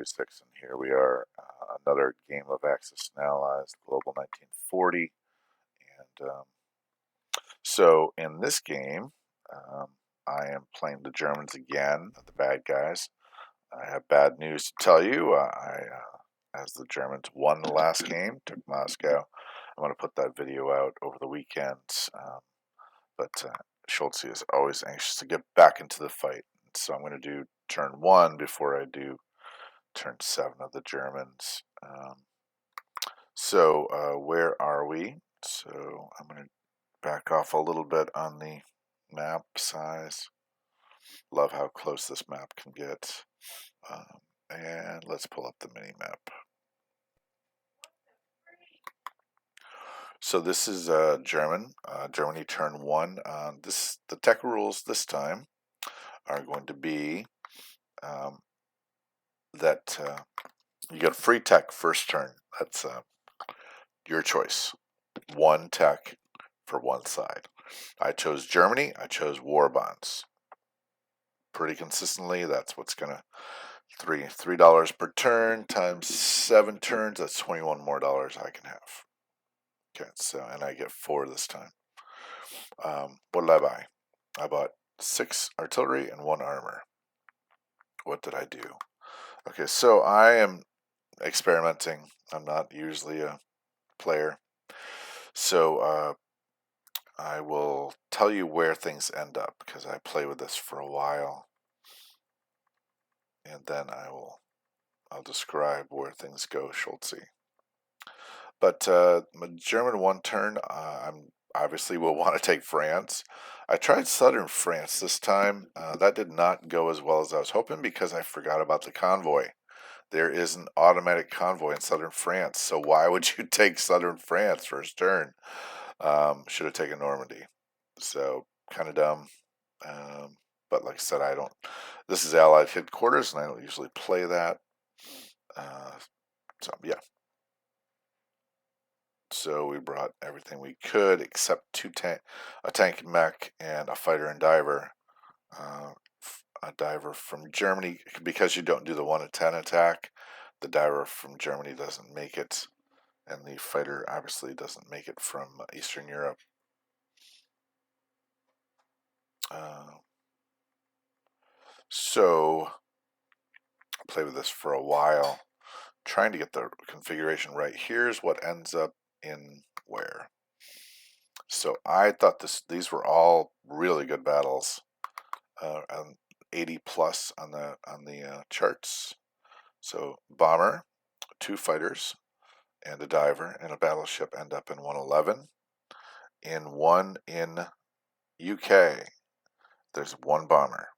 26, and here we are, another game of Axis and Allies, Global 1940. And so in this game, um, I am playing the Germans again, the bad guys. I have bad news to tell you. As the Germans won the last game, took Moscow. I'm going to put that video out over the weekend. But Schulze is always anxious to get back into the fight. So I'm going to do turn 1 before I do turn 7 of the Germans. Where are we? So I'm going to back off a little bit on the map size. Love how close this map can get. And let's pull up the mini map. So this is Germany turn 1. The tech rules this time are going to be that you get free tech first turn. That's your choice. One tech for one side. I chose Germany. I chose war bonds. Pretty consistently, that's what's gonna $3 per turn times 7 turns. That's 21 more dollars I can have. Okay, so and I get 4 this time. What did I buy? I bought 6 artillery and 1 armor. What did I do? Okay, so I am experimenting. I'm not usually a player, so I will tell you where things end up because I play with this for a while, and then I'll describe where things go, Schulze. But German one turn, I'm obviously will want to take France. I tried southern France this time. That did not go as well as I was hoping because I forgot about the convoy. There is an automatic convoy in southern France, so why would you take southern France first turn? Should have taken Normandy. So kind of dumb. But like I said, I don't. This is Allied headquarters, and I don't usually play that. So yeah. So we brought everything we could except a tank mech and a fighter and diver. A diver from Germany, because you don't do the 1 to 10 attack. The diver from Germany doesn't make it, and the fighter obviously doesn't make it from Eastern Europe. So I played with this for a while, trying to get the configuration right. Here's what ends up in where. So I thought these were all really good battles, and 80 plus on the charts. So bomber, 2 fighters, and a diver and a battleship end up in 111. In UK, there's 1 bomber.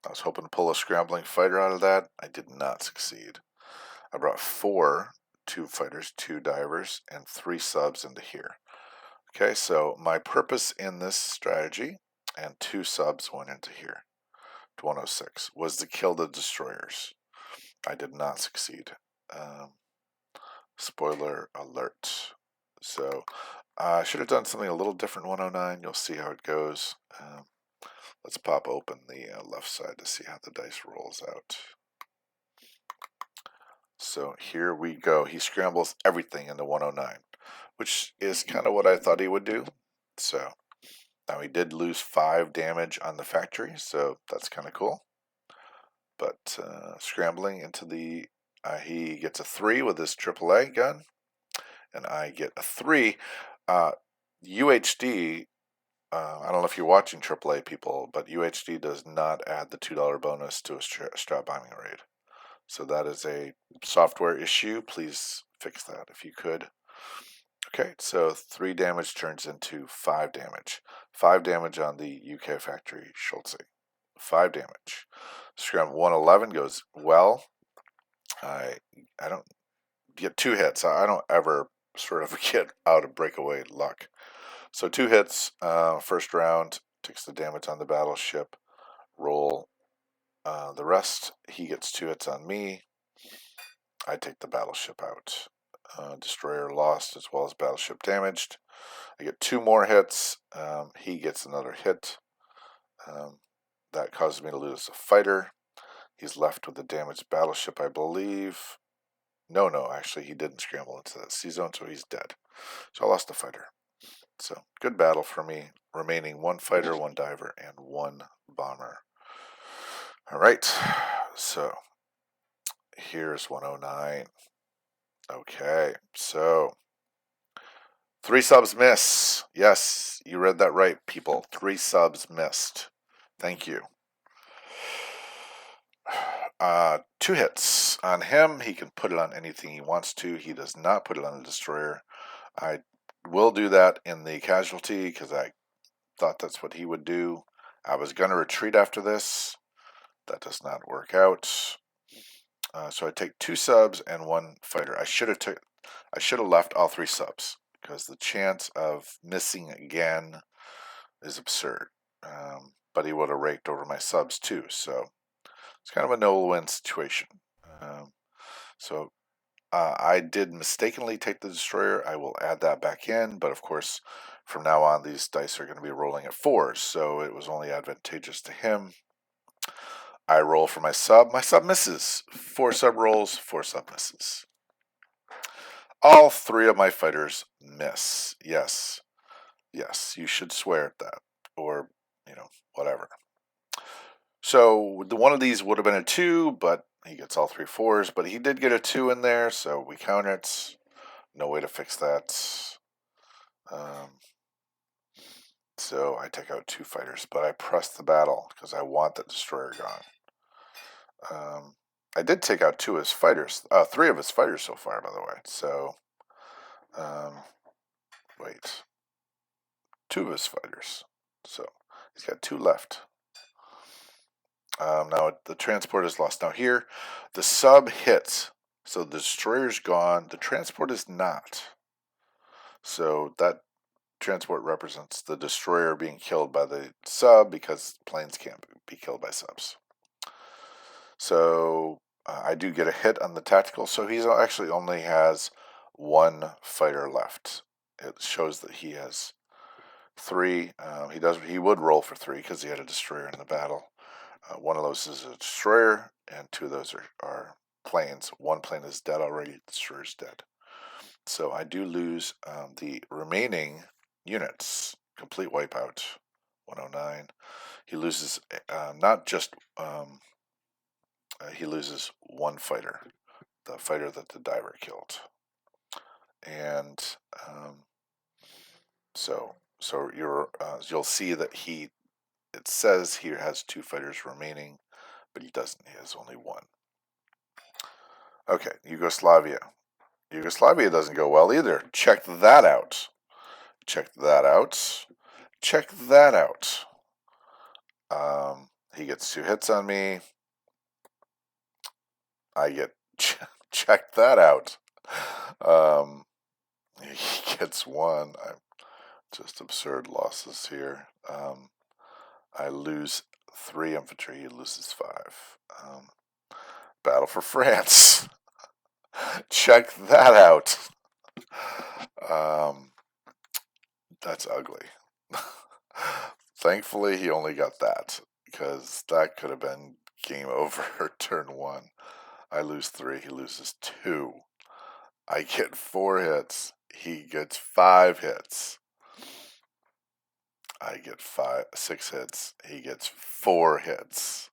I was hoping to pull a scrambling fighter out of that. I did not succeed. I brought 4, 2 fighters, 2 divers, and 3 subs into here. Okay, so my purpose in this strategy, and 2 subs went into here, to 106, was to kill the destroyers. I did not succeed. Spoiler alert. So I should have done something a little different 109. You'll see how it goes. Let's pop open the left side to see how the dice rolls out. So here we go. He scrambles everything into 109, which is kind of what I thought he would do. So now he did lose 5 damage on the factory, so that's kind of cool. But scrambling into the, he gets a 3 with his AAA gun, and I get a 3. UHD, I don't know if you're watching AAA people, but UHD does not add the $2 bonus to a strat bombing raid. So that is a software issue. Please fix that if you could. Okay, so 3 damage turns into 5 damage. 5 damage on the UK factory, Schulze. 5 damage. Scram 111 goes well. I don't get 2 hits. I don't ever sort of get out of breakaway luck. So 2 hits, first round, takes the damage on the battleship, roll the rest. He gets 2 hits on me. I take the battleship out. Destroyer lost as well as battleship damaged. I get 2 more hits. He gets another hit. That causes me to lose a fighter. He's left with a damaged battleship, I believe. No, actually he didn't scramble into that sea zone, so he's dead. So I lost a fighter. So good battle for me. Remaining 1 fighter, 1 diver, and 1 bomber. All right, so here's 109. Okay, so 3 subs miss. Yes, you read that right, people. 3 subs missed. Thank you. 2 hits on him. He can put it on anything he wants to. He does not put it on the destroyer. I will do that in the casualty because I thought that's what he would do. I was going to retreat after this. That does not work out. So I take 2 subs and 1 fighter. I should have left all 3 subs because the chance of missing again is absurd. But he would have raked over my subs too, so it's kind of a no-win situation. I did mistakenly take the destroyer. I will add that back in, but of course, from now on, these dice are going to be rolling at 4s, so it was only advantageous to him. I roll for my sub. My sub misses. 4 sub rolls, 4 sub misses. All 3 of my fighters miss. Yes, you should swear at that, or whatever. So one of these would have been a 2, but he gets all 3 4s. But he did get a 2 in there, so we count it. No way to fix that. So I take out 2 fighters, but I press the battle because I want the destroyer gone. I did take out 2 of his fighters, 3 of his fighters so far, by the way. So, wait, 2 of his fighters. So he's got 2 left. Now the transport is lost. Now here, the sub hits, so the destroyer's gone. The transport is not. So that transport represents the destroyer being killed by the sub because planes can't be killed by subs. So I do get a hit on the tactical. So he actually only has 1 fighter left. It shows that he has 3. He would roll for 3 because he had a destroyer in the battle. 1 of those is a destroyer, and 2 of those are planes. 1 plane is dead already. The destroyer's dead. So I do lose the remaining units. Complete wipeout. 109. He loses not just he loses 1 fighter, the fighter that the diver killed, and so you'll see that it says he has 2 fighters remaining, but he doesn't. He has only 1. Okay, Yugoslavia. Yugoslavia doesn't go well either. Check that out. Check that out. Check that out. He gets 2 hits on me. I get check that out. He gets 1. I'm just absurd losses here. I lose 3 infantry. He loses 5. Battle for France. Check that out. That's ugly. Thankfully, he only got that, because that could have been game over turn 1. I lose 3. He loses 2. I get 4 hits. He gets 5 hits. I get 6 hits. He gets 4 hits.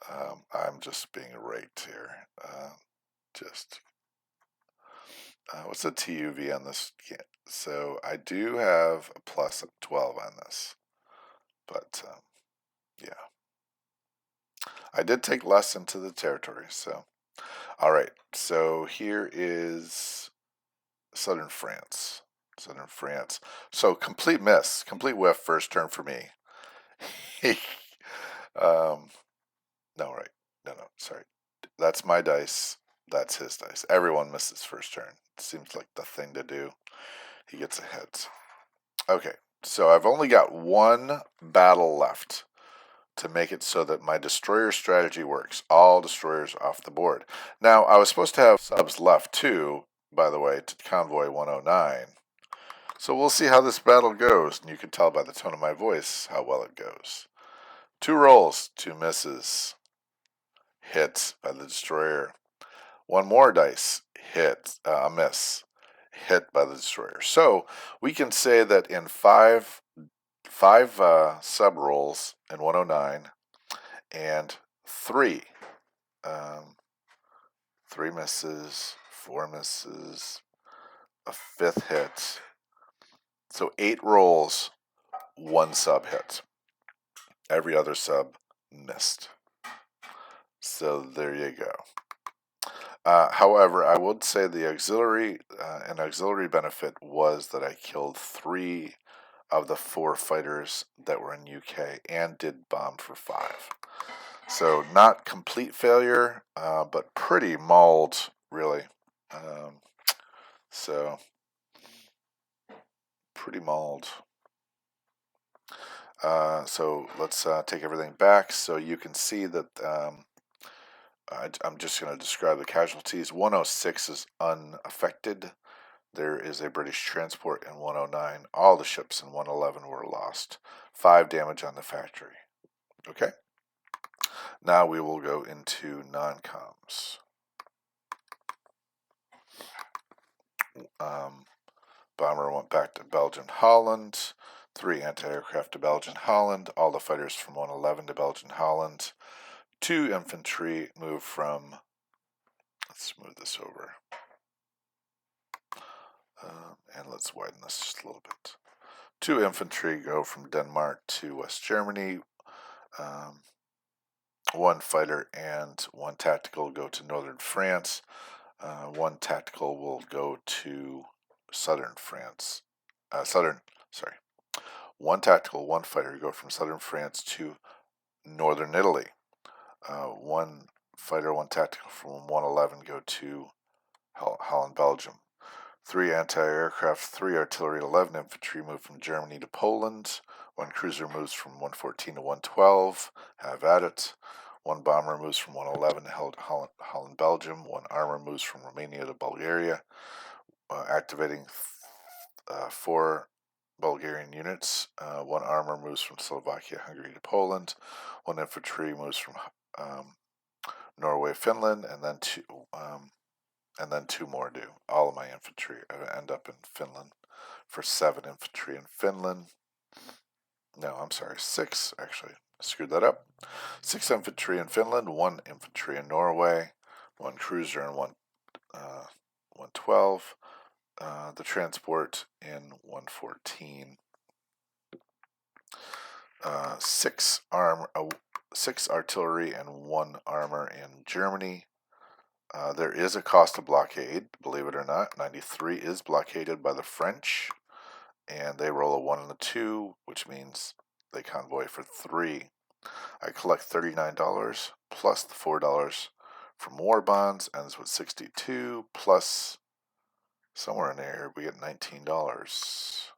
I'm just being raped here. What's the TUV on this? So I do have a plus of 12 on this, but yeah, I did take less into the territory. So, all right. So here is southern France. Southern France. So complete miss, complete whiff first turn for me. No, right. No, sorry. That's my dice. That's his dice. Everyone misses first turn. Seems like the thing to do. He gets a hit. Okay, so I've only got 1 battle left to make it so that my destroyer strategy works. All destroyers off the board. Now, I was supposed to have subs left too, by the way, to Convoy 109. So we'll see how this battle goes, and you can tell by the tone of my voice how well it goes. 2 rolls, 2 misses. hit by the destroyer. One more dice, hit, a miss, hit by the destroyer. So we can say that in five sub rolls in 109 and three misses, 4 misses, a 5th hit. So 8 rolls, 1 sub hit. Every other sub missed. So there you go. However, I would say the auxiliary benefit was that I killed 3 of the 4 fighters that were in UK and did bomb for 5. So not complete failure, but pretty mauled, really. So pretty mauled. So let's take everything back so you can see that I'm just going to describe the casualties. 106 is unaffected. There is a British transport in 109. All the ships in 111 were lost. 5 damage on the factory. Okay. Now we will go into non-coms. Bomber went back to Belgian Holland. 3 anti-aircraft to Belgian Holland. All the fighters from 111 to Belgian Holland. 2 infantry move from, let's move this over, and let's widen this just a little bit. 2 infantry go from Denmark to West Germany. 1 fighter and 1 tactical go to northern France. 1 tactical will go to southern France. 1 tactical, 1 fighter go from southern France to northern Italy. 1 fighter, 1 tactical from 111 go to Holland, Belgium. 3 anti-aircraft, 3 artillery, 11 infantry move from Germany to Poland. 1 cruiser moves from 114 to 112. Have at it. 1 bomber moves from 111 to Holland, Belgium. 1 armor moves from Romania to Bulgaria, activating 4 Bulgarian units. 1 armor moves from Slovakia, Hungary to Poland. 1 infantry moves from Norway, Finland, and then 2 more do. All of my infantry end up in Finland for 7 infantry in Finland. No, I'm sorry, 6 actually. I screwed that up. 6 infantry in Finland, 1 infantry in Norway, 1 cruiser and 112. The transport in 114. 6 artillery and 1 armor in Germany. There is a cost of blockade, believe it or not. 93 is blockaded by the French, and they roll a 1 and a 2, which means they convoy for 3. I collect $39 plus the $4 from war bonds, ends with 62, plus somewhere in there we get $19.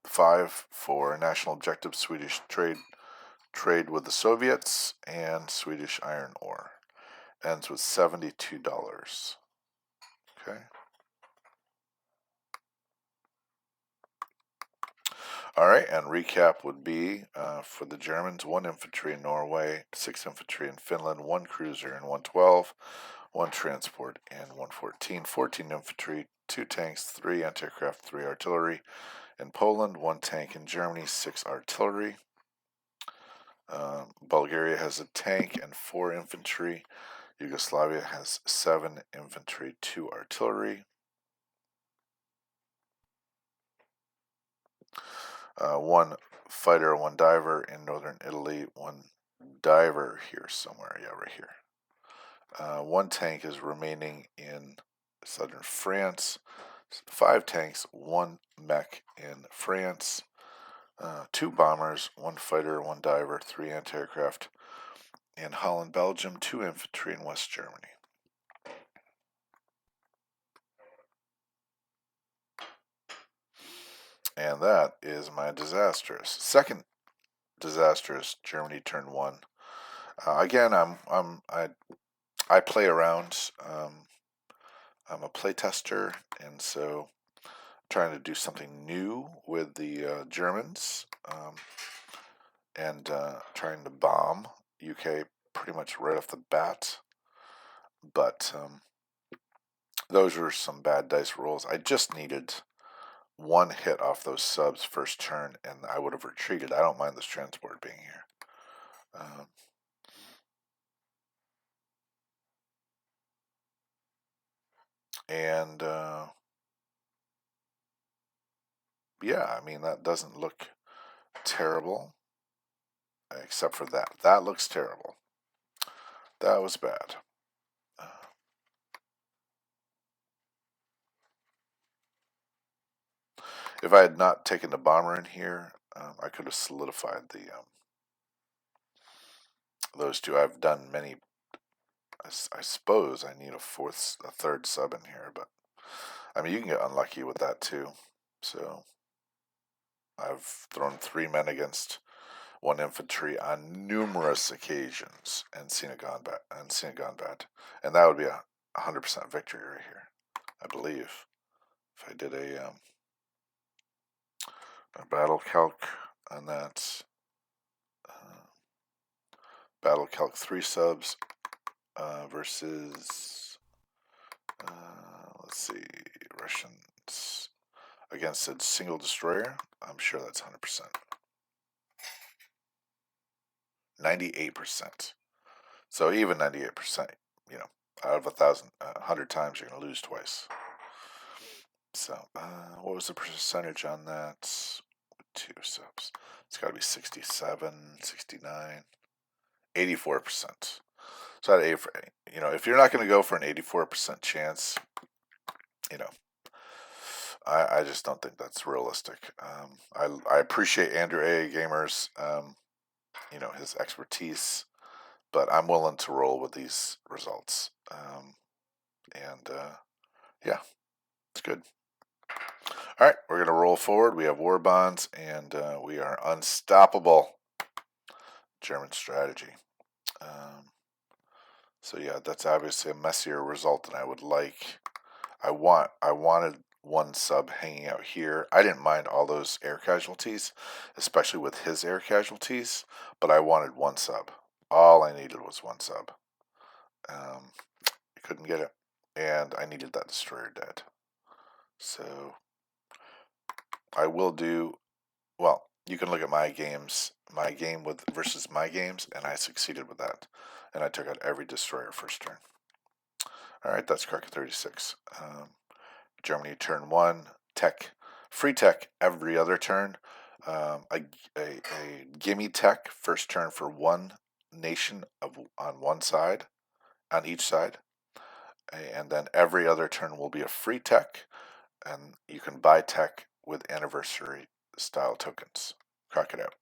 5 for national objective Swedish trade with the Soviets and Swedish iron ore. Ends with $72. Okay. Alright, and recap would be for the Germans, 1 infantry in Norway, 6 infantry in Finland, 1 cruiser in 112, 1 transport in 114, 14 infantry, 2 tanks, 3 anti-aircraft, 3 artillery in Poland, 1 tank in Germany, 6 artillery. Bulgaria has a tank and 4 infantry. Yugoslavia has 7 infantry, 2 artillery. 1 fighter, 1 diver in northern Italy, 1 diver here somewhere, yeah, right here. 1 tank is remaining in southern France. 5 tanks, 1 mech in France. 2 bombers, 1 fighter, 1 diver, 3 anti-aircraft in Holland, Belgium, 2 infantry in West Germany. And that is my disastrous. Second disastrous Germany turn 1. Again, I play around. I'm a play tester, and so trying to do something new with the Germans, and trying to bomb UK pretty much right off the bat. But those were some bad dice rolls. I just needed one hit off those subs first turn, and I would have retreated. I don't mind this transport being here. And yeah, I mean, that doesn't look terrible, except for that. That looks terrible. That was bad. If I had not taken the bomber in here, I could have solidified the those two. I've done many. I suppose I need a third sub in here, but I mean, you can get unlucky with that too. So I've thrown 3 men against 1 infantry on numerous occasions and seen it gone bad. And that would be a 100% victory right here, I believe, if I did a battle calc on that. Battle calc 3 subs versus let's see, Russians against a single destroyer. I'm sure that's 100%. 98%. So even 98%, out of 100 times, you're going to lose twice. So what was the percentage on that? 2 subs. It's got to be 67, 69, 84%. So if you're not going to go for an 84% chance, I just don't think that's realistic. I appreciate Andrew A. Gamer's, his expertise, but I'm willing to roll with these results. Yeah, it's good. All right, we're going to roll forward. We have war bonds, and we are unstoppable. German strategy. So yeah, that's obviously a messier result than I would like. I wanted 1 sub hanging out here. I didn't mind all those air casualties, especially with his air casualties, but I wanted 1 sub. All I needed was 1 sub. I couldn't get it, and I needed that destroyer dead. So I will do, well, you can look at my games, my game versus my games, and I succeeded with that. And I took out every destroyer first turn. All right, that's Kraken 36. Germany turn 1, free tech every other turn. A gimme tech first turn for 1 nation on one side, on each side. And then every other turn will be a free tech, and you can buy tech with anniversary style tokens. Crack it out.